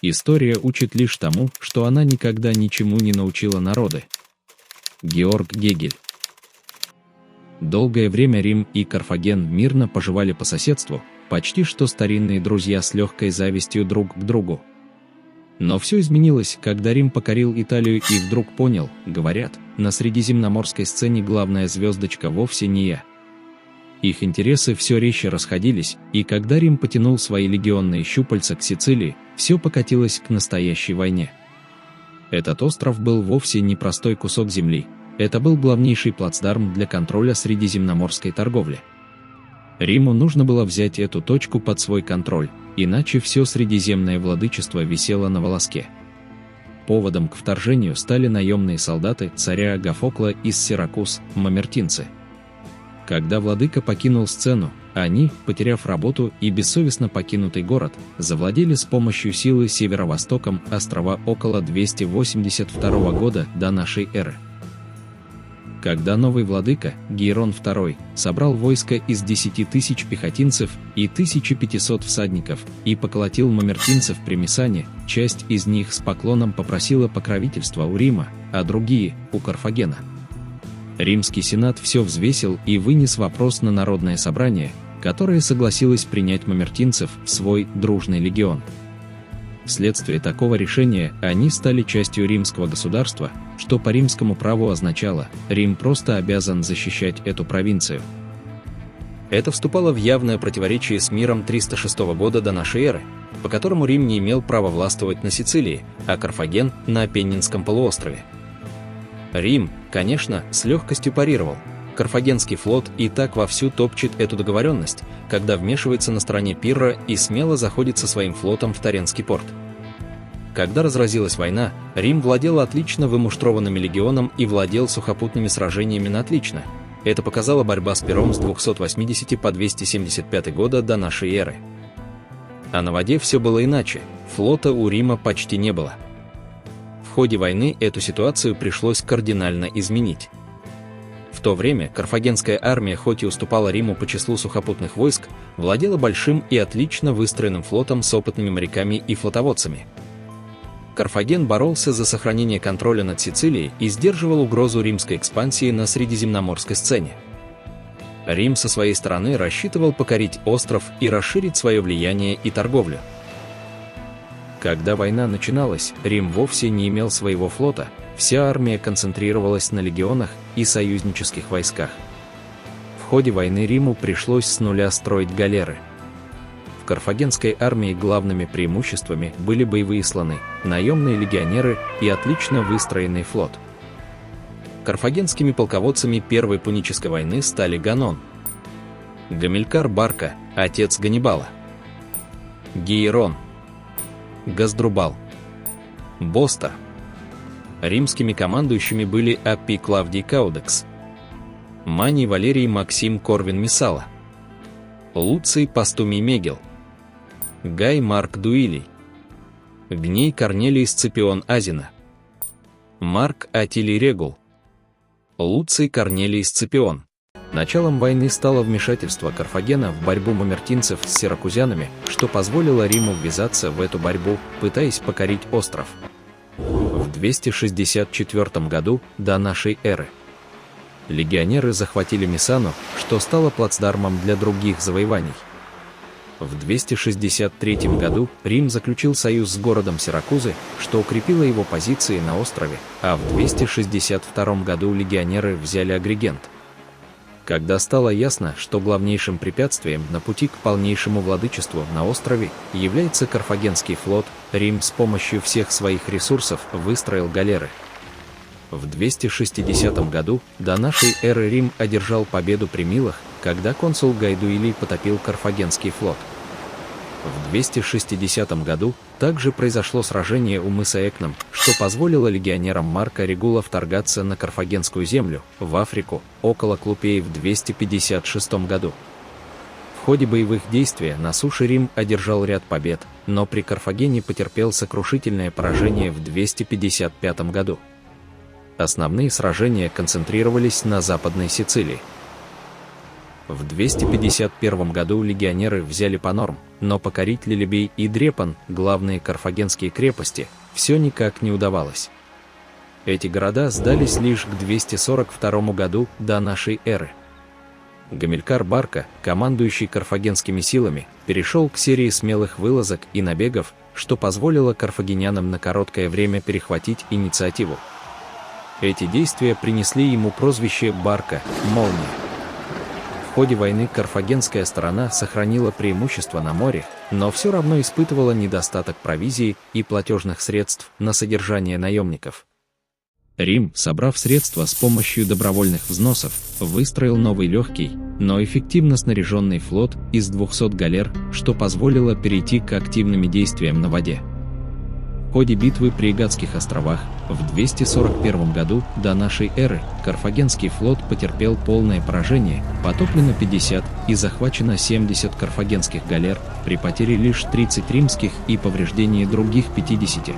История учит лишь тому, что она никогда ничему не научила народы. Георг Гегель. Долгое время Рим и Карфаген мирно поживали по соседству, почти что старинные друзья с легкой завистью друг к другу. Но все изменилось, когда Рим покорил Италию и вдруг понял, говорят, на средиземноморской сцене главная звездочка вовсе не я. Их интересы все резче расходились, и когда Рим потянул свои легионные щупальца к Сицилии, все покатилось к настоящей войне. Этот остров был вовсе не простой кусок земли, это был главнейший плацдарм для контроля средиземноморской торговли. Риму нужно было взять эту точку под свой контроль, иначе все средиземное владычество висело на волоске. Поводом к вторжению стали наемные солдаты царя Агафокла из Сиракуз, мамертинцы. Когда владыка покинул сцену, они, потеряв работу и бессовестно покинутый город, завладели с помощью силы северо-востоком острова около 282 года до нашей эры. Когда новый владыка, Гейрон II, собрал войско из 10 тысяч пехотинцев и 1500 всадников и поколотил мамертинцев при Мессане, часть из них с поклоном попросила покровительства у Рима, а другие – у Карфагена. Римский сенат все взвесил и вынес вопрос на народное собрание, которое согласилось принять мамертинцев в свой дружный легион. Вследствие такого решения они стали частью римского государства, что по римскому праву означало, Рим просто обязан защищать эту провинцию. Это вступало в явное противоречие с миром 306 года до нашей эры, по которому Рим не имел права властвовать на Сицилии, а Карфаген – на Апеннинском полуострове. Рим, конечно, с легкостью парировал. Карфагенский флот и так вовсю топчет эту договоренность, когда вмешивается на стороне Пирра и смело заходит со своим флотом в Тарентский порт. Когда разразилась война, Рим владел отлично вымуштрованным легионом и владел сухопутными сражениями на отлично. Это показала борьба с Пиром с 280 по 275 года до нашей эры. А на воде все было иначе, флота у Рима почти не было. В ходе войны эту ситуацию пришлось кардинально изменить. В то время карфагенская армия, хоть и уступала Риму по числу сухопутных войск, владела большим и отлично выстроенным флотом с опытными моряками и флотоводцами. Карфаген боролся за сохранение контроля над Сицилией и сдерживал угрозу римской экспансии на средиземноморской сцене. Рим со своей стороны рассчитывал покорить остров и расширить свое влияние и торговлю. Когда война начиналась, Рим вовсе не имел своего флота, вся армия концентрировалась на легионах и союзнических войсках. В ходе войны Риму пришлось с нуля строить галеры. В карфагенской армии главными преимуществами были боевые слоны, наемные легионеры и отлично выстроенный флот. Карфагенскими полководцами Первой Пунической войны стали Ганон, Гамилькар Барка, отец Ганнибала, Гейрон, Газдрубал, Бостар. Римскими командующими были Аппий Клавдий Каудекс, Маний Валерий Максим Корвин Мессала, Луций Постумий Мегел, Гай Марк Дуилий, Гней Корнелий Сципион Азина, Марк Атилий Регул, Луций Корнелий Сципион. Началом войны стало вмешательство Карфагена в борьбу мамертинцев с сиракузянами, что позволило Риму ввязаться в эту борьбу, пытаясь покорить остров. В 264 году до нашей эры легионеры захватили Мессану, что стало плацдармом для других завоеваний. В 263 году Рим заключил союз с городом Сиракузы, что укрепило его позиции на острове, а в 262 году легионеры взяли Агригент. Когда стало ясно, что главнейшим препятствием на пути к полнейшему владычеству на острове является Карфагенский флот, Рим с помощью всех своих ресурсов выстроил галеры. В 260 году до нашей эры Рим одержал победу при Милах, когда консул Гай Дуилий потопил Карфагенский флот. В 260 году также произошло сражение у мыса Экном, что позволило легионерам Марка Регула вторгаться на Карфагенскую землю, в Африку, около Клупеи в 256 году. В ходе боевых действий на суше Рим одержал ряд побед, но при Карфагене потерпел сокрушительное поражение в 255 году. Основные сражения концентрировались на Западной Сицилии. В 251 году легионеры взяли Панорм, но покорить Лилибей и Дрепан, главные карфагенские крепости, все никак не удавалось. Эти города сдались лишь к 242 году до нашей эры. Гамилькар Барка, командующий карфагенскими силами, перешел к серии смелых вылазок и набегов, что позволило карфагенянам на короткое время перехватить инициативу. Эти действия принесли ему прозвище Барка – Молния. В ходе войны карфагенская сторона сохранила преимущество на море, но все равно испытывала недостаток провизии и платежных средств на содержание наемников. Рим, собрав средства с помощью добровольных взносов, выстроил новый легкий, но эффективно снаряженный флот из 200 галер, что позволило перейти к активным действиям на воде. В ходе битвы при Игатских островах в 241 году до нашей эры карфагенский флот потерпел полное поражение, потоплено 50 и захвачено 70 карфагенских галер, при потере лишь 30 римских и повреждении других 50.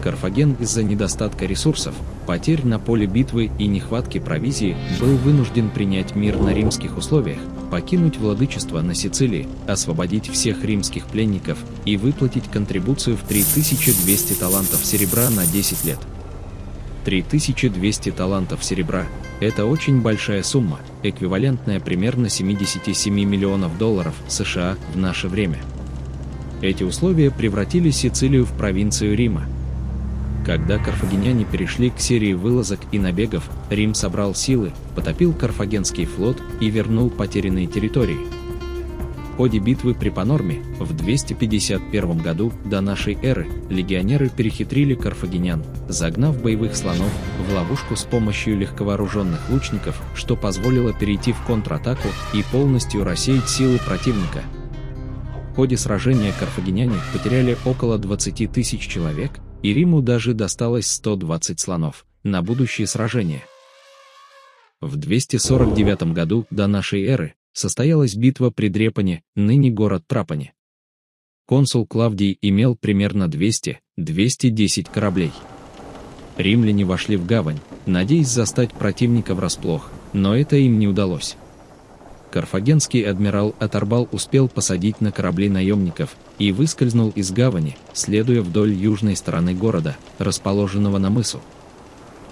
Карфаген из-за недостатка ресурсов, потерь на поле битвы и нехватки провизии был вынужден принять мир на римских условиях, покинуть владычество на Сицилии, освободить всех римских пленников и выплатить контрибуцию в 3200 талантов серебра на 10 лет. 3200 талантов серебра – это очень большая сумма, эквивалентная примерно 77 миллионов долларов США в наше время. Эти условия превратили Сицилию в провинцию Рима. Когда карфагеняне перешли к серии вылазок и набегов, Рим собрал силы, потопил карфагенский флот и вернул потерянные территории. В ходе битвы при Панорме в 251 году до нашей эры легионеры перехитрили карфагенян, загнав боевых слонов в ловушку с помощью легковооруженных лучников, что позволило перейти в контратаку и полностью рассеять силы противника. В ходе сражения карфагеняне потеряли около 20 тысяч человек, и Риму даже досталось 120 слонов на будущие сражения. В 249 году до нашей эры состоялась битва при Дрепане, ныне город Трапани. Консул Клавдий имел примерно 200-210 кораблей. Римляне вошли в гавань, надеясь застать противника врасплох, но это им не удалось. Карфагенский адмирал Атарбал успел посадить на корабли наемников и выскользнул из гавани, следуя вдоль южной стороны города, расположенного на мысу.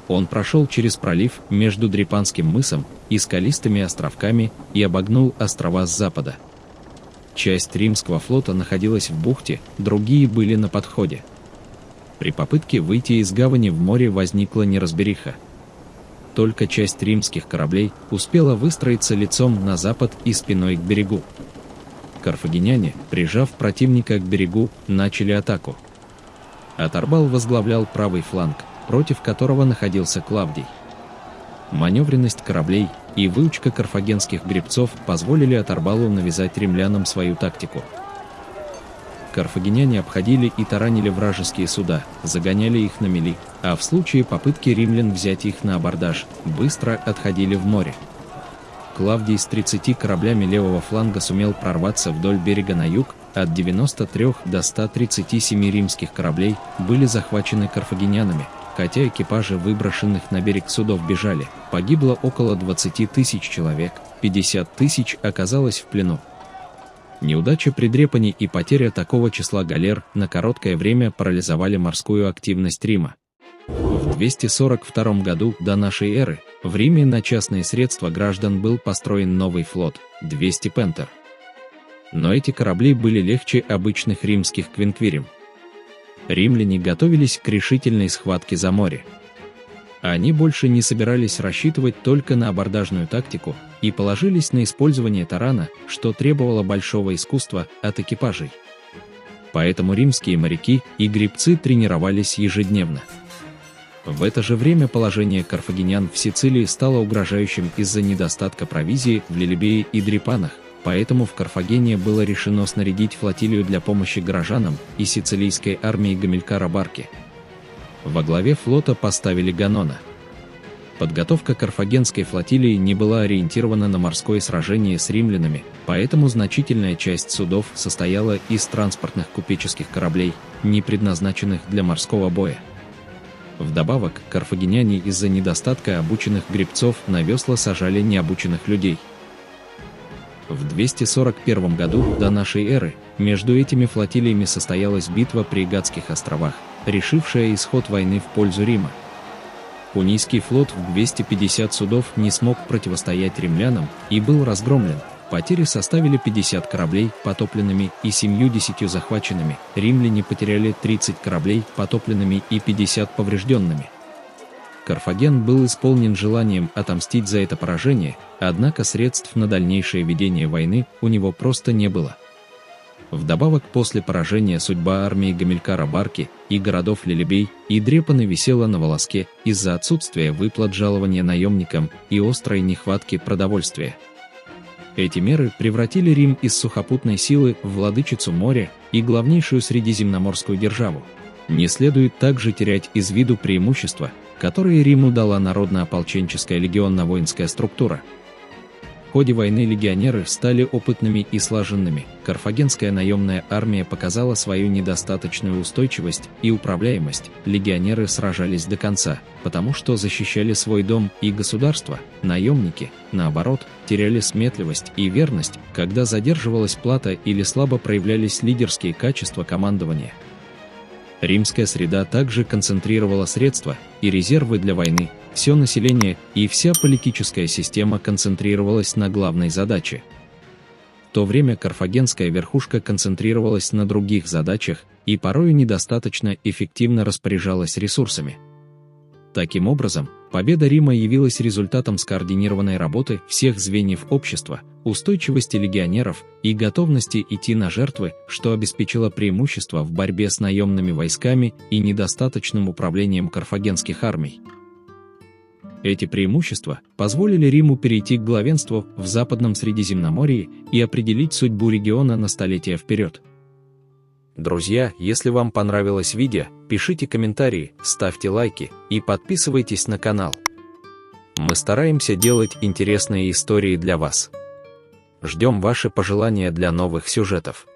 Он прошел через пролив между Дрепанским мысом и скалистыми островками и обогнул острова с запада. Часть римского флота находилась в бухте, другие были на подходе. При попытке выйти из гавани в море возникла неразбериха. Только часть римских кораблей успела выстроиться лицом на запад и спиной к берегу. Карфагеняне, прижав противника к берегу, начали атаку. Атарбал возглавлял правый фланг, против которого находился Клавдий. Маневренность кораблей и выучка карфагенских гребцов позволили Атарбалу навязать римлянам свою тактику. Карфагеняне обходили и таранили вражеские суда, загоняли их на мели, а в случае попытки римлян взять их на абордаж, быстро отходили в море. Клавдий с 30 кораблями левого фланга сумел прорваться вдоль берега на юг, от 93 до 137 римских кораблей были захвачены карфагенянами, хотя экипажи выброшенных на берег судов бежали, погибло около 20 тысяч человек, 50 тысяч оказалось в плену. Неудача при Дрепане и потеря такого числа галер на короткое время парализовали морскую активность Рима. В 242 году до нашей эры в Риме на частные средства граждан был построен новый флот – 200 Пентер. Но эти корабли были легче обычных римских квинквирим. Римляне готовились к решительной схватке за море. Они больше не собирались рассчитывать только на абордажную тактику и положились на использование тарана, что требовало большого искусства от экипажей. Поэтому римские моряки и гребцы тренировались ежедневно. В это же время положение карфагенян в Сицилии стало угрожающим из-за недостатка провизии в Лилибее и Дрепанах, поэтому в Карфагене было решено снарядить флотилию для помощи горожанам и сицилийской армии Гамилькара Барки. Во главе флота поставили Ганона. Подготовка карфагенской флотилии не была ориентирована на морское сражение с римлянами, поэтому значительная часть судов состояла из транспортных купеческих кораблей, не предназначенных для морского боя. Вдобавок, карфагеняне из-за недостатка обученных гребцов на весла сажали необученных людей. В 241 году до нашей эры между этими флотилиями состоялась битва при Гадских островах, решившая исход войны в пользу Рима. Пунийский флот в 250 судов не смог противостоять римлянам и был разгромлен. Потери составили 50 кораблей потопленными и 70 захваченными. Римляне потеряли 30 кораблей потопленными и 50 поврежденными. Карфаген был исполнен желанием отомстить за это поражение, однако средств на дальнейшее ведение войны у него просто не было. Вдобавок, после поражения судьба армии Гамилкара Барки и городов Лилибей и Дрепаны висела на волоске из-за отсутствия выплат жалования наемникам и острой нехватки продовольствия. Эти меры превратили Рим из сухопутной силы в владычицу моря и главнейшую средиземноморскую державу. Не следует также терять из виду преимущества, которые Риму дала народно-ополченческая легионно-воинская структура. В ходе войны легионеры стали опытными и слаженными. Карфагенская наемная армия показала свою недостаточную устойчивость и управляемость. Легионеры сражались до конца, потому что защищали свой дом и государство. Наемники, наоборот, теряли сметливость и верность, когда задерживалась плата или слабо проявлялись лидерские качества командования. Римская среда также концентрировала средства и резервы для войны. Все население и вся политическая система концентрировалась на главной задаче. В то время карфагенская верхушка концентрировалась на других задачах и порою недостаточно эффективно распоряжалась ресурсами. Таким образом, победа Рима явилась результатом скоординированной работы всех звеньев общества, устойчивости легионеров и готовности идти на жертвы, что обеспечило преимущество в борьбе с наемными войсками и недостаточным управлением карфагенских армий. Эти преимущества позволили Риму перейти к главенству в Западном Средиземноморье и определить судьбу региона на столетия вперед. Друзья, если вам понравилось видео, пишите комментарии, ставьте лайки и подписывайтесь на канал. Мы стараемся делать интересные истории для вас. Ждем ваши пожелания для новых сюжетов.